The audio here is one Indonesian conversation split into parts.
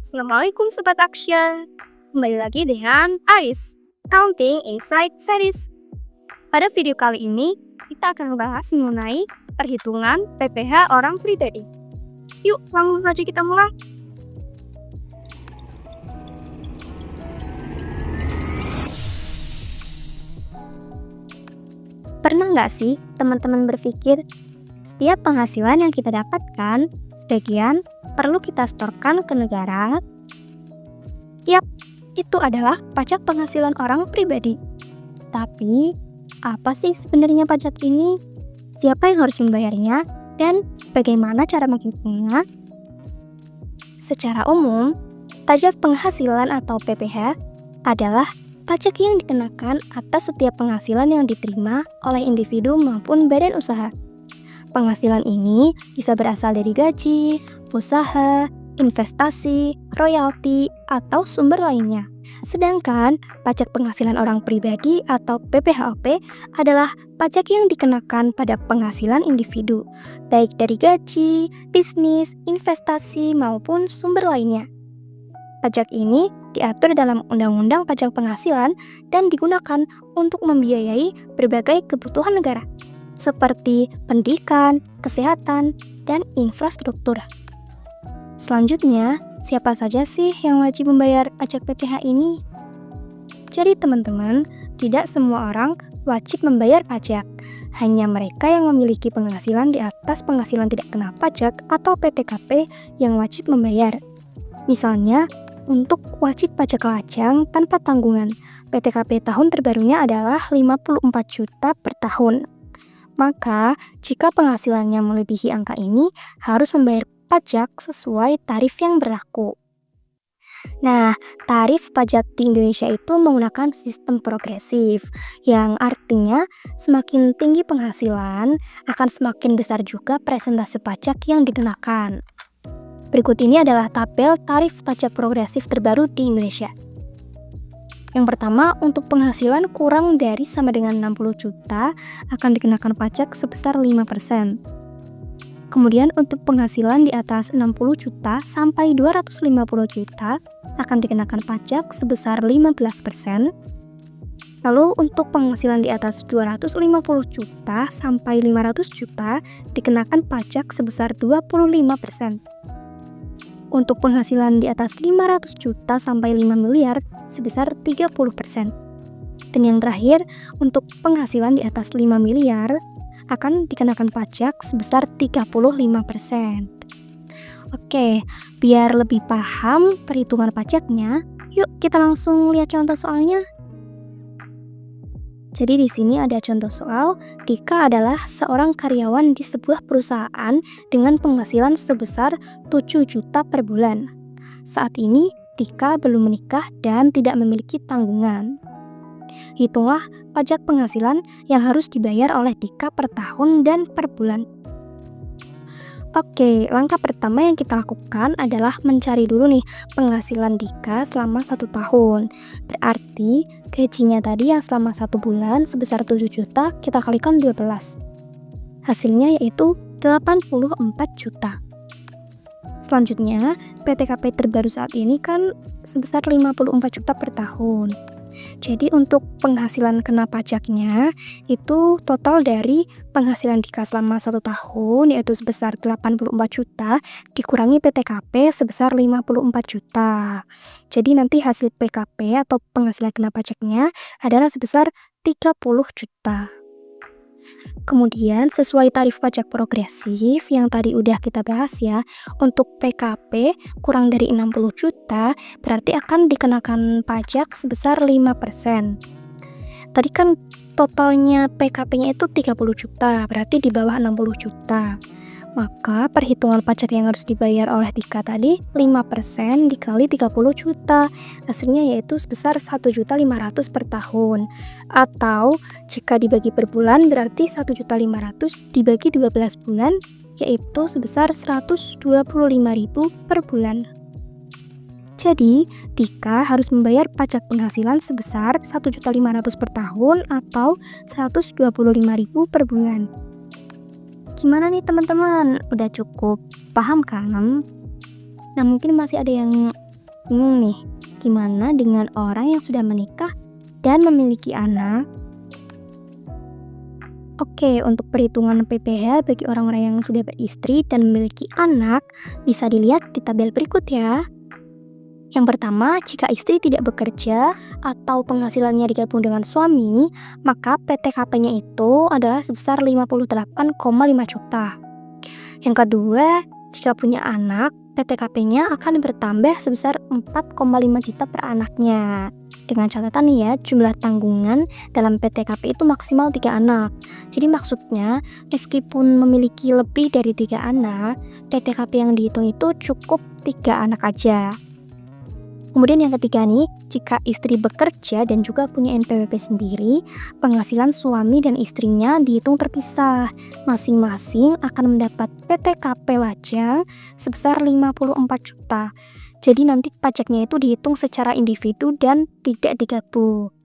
Assalamualaikum Sobat Action. Kembali lagi dengan Ais, Counting Insight Series. Pada video kali ini, kita akan membahas mengenai perhitungan PPh orang pribadi. Yuk, langsung saja kita mulai. Pernah nggak sih teman-teman berpikir, setiap penghasilan yang kita dapatkan, sebagian perlu kita setorkan ke negara? Yap, itu adalah pajak penghasilan orang pribadi. Tapi, apa sih sebenarnya pajak ini? Siapa yang harus membayarnya? Dan bagaimana cara menghitungnya? Secara umum, pajak penghasilan atau PPh adalah pajak yang dikenakan atas setiap penghasilan yang diterima oleh individu maupun badan usaha. Penghasilan ini bisa berasal dari gaji, usaha, investasi, royalti, atau sumber lainnya. Sedangkan pajak penghasilan orang pribadi atau PPHP adalah pajak yang dikenakan pada penghasilan individu, baik dari gaji, bisnis, investasi, maupun sumber lainnya. Pajak ini diatur dalam Undang-Undang Pajak Penghasilan dan digunakan untuk membiayai berbagai kebutuhan negara, seperti pendidikan, kesehatan, dan infrastruktur. Selanjutnya, siapa saja sih yang wajib membayar pajak PPh ini? Jadi teman-teman, tidak semua orang wajib membayar pajak. Hanya mereka yang memiliki penghasilan di atas penghasilan tidak kena pajak atau PTKP yang wajib membayar. Misalnya, untuk wajib pajak lajang tanpa tanggungan, PTKP tahun terbarunya adalah 54 juta per tahun. Maka, jika penghasilannya melebihi angka ini, harus membayar pajak sesuai tarif yang berlaku. Nah, tarif pajak di Indonesia itu menggunakan sistem progresif, yang artinya semakin tinggi penghasilan, akan semakin besar juga persentase pajak yang dikenakan. Berikut ini adalah tabel tarif pajak progresif terbaru di Indonesia. Yang pertama, untuk penghasilan kurang dari sama dengan 60 juta akan dikenakan pajak sebesar 5%. Kemudian untuk penghasilan di atas 60 juta sampai 250 juta akan dikenakan pajak sebesar 15%. Lalu untuk penghasilan di atas 250 juta sampai 500 juta dikenakan pajak sebesar 25%. Untuk penghasilan di atas 500 juta sampai 5 miliar sebesar 30%. Dan yang terakhir, untuk penghasilan di atas 5 miliar akan dikenakan pajak sebesar 35%. Oke, biar lebih paham perhitungan pajaknya, yuk kita langsung lihat contoh soalnya. Jadi di sini ada contoh soal, Dika adalah seorang karyawan di sebuah perusahaan dengan penghasilan sebesar 7 juta per bulan. Saat ini, Dika belum menikah dan tidak memiliki tanggungan. Hitunglah pajak penghasilan yang harus dibayar oleh Dika per tahun dan per bulan. Oke, langkah pertama yang kita lakukan adalah mencari dulu nih penghasilan Dika selama 1 tahun. Berarti gajinya tadi yang selama 1 bulan sebesar 7 juta kita kalikan 12. Hasilnya yaitu 84 juta. Selanjutnya, PTKP terbaru saat ini kan sebesar 54 juta per tahun. Jadi untuk penghasilan kena pajaknya itu total dari penghasilan Dika selama 1 tahun yaitu sebesar 84 juta dikurangi PTKP sebesar 54 juta. Jadi nanti hasil PKP atau penghasilan kena pajaknya adalah sebesar 30 juta. Kemudian sesuai tarif pajak progresif yang tadi udah kita bahas ya, untuk PKP kurang dari 60 juta berarti akan dikenakan pajak sebesar 5%. Tadi kan totalnya PKP-nya itu 30 juta, berarti di bawah 60 juta. Maka perhitungan pajak yang harus dibayar oleh Dika tadi 5% dikali 30 juta. Hasilnya yaitu sebesar 1.500.000 per tahun. Atau jika dibagi per bulan berarti 1.500.000 dibagi 12 bulan yaitu sebesar 125.000 per bulan. Jadi, Dika harus membayar pajak penghasilan sebesar 1.500.000 per tahun atau 125.000 per bulan. Gimana nih teman-teman? Udah cukup paham kan? Nah, mungkin masih ada yang Bingung nih, gimana dengan orang yang sudah menikah dan memiliki anak? Oke, untuk perhitungan PPh bagi orang-orang yang sudah beristri dan memiliki anak, bisa dilihat di tabel berikut ya. Yang pertama, jika istri tidak bekerja atau penghasilannya digabung dengan suami, maka PTKP-nya itu adalah sebesar 58,5 juta. Yang kedua, jika punya anak, PTKP-nya akan bertambah sebesar 4,5 juta per anaknya. Dengan catatan nih ya, jumlah tanggungan dalam PTKP itu maksimal 3 anak. Jadi maksudnya, meskipun memiliki lebih dari 3 anak, PTKP yang dihitung itu cukup 3 anak aja. Kemudian yang ketiga nih, jika istri bekerja dan juga punya NPWP sendiri, penghasilan suami dan istrinya dihitung terpisah. Masing-masing akan mendapat PTKP wajah sebesar 54 juta. Jadi nanti pajaknya itu dihitung secara individu dan tidak digabung.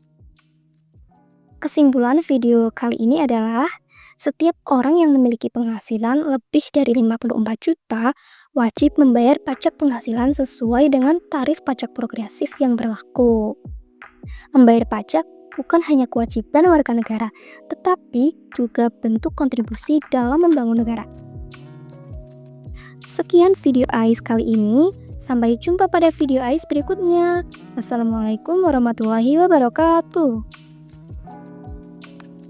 Kesimpulan video kali ini adalah setiap orang yang memiliki penghasilan lebih dari 54 juta wajib membayar pajak penghasilan sesuai dengan tarif pajak progresif yang berlaku. Membayar pajak bukan hanya kewajiban warga negara, tetapi juga bentuk kontribusi dalam membangun negara. Sekian video AIS kali ini, sampai jumpa pada video AIS berikutnya. Wassalamualaikum warahmatullahi wabarakatuh.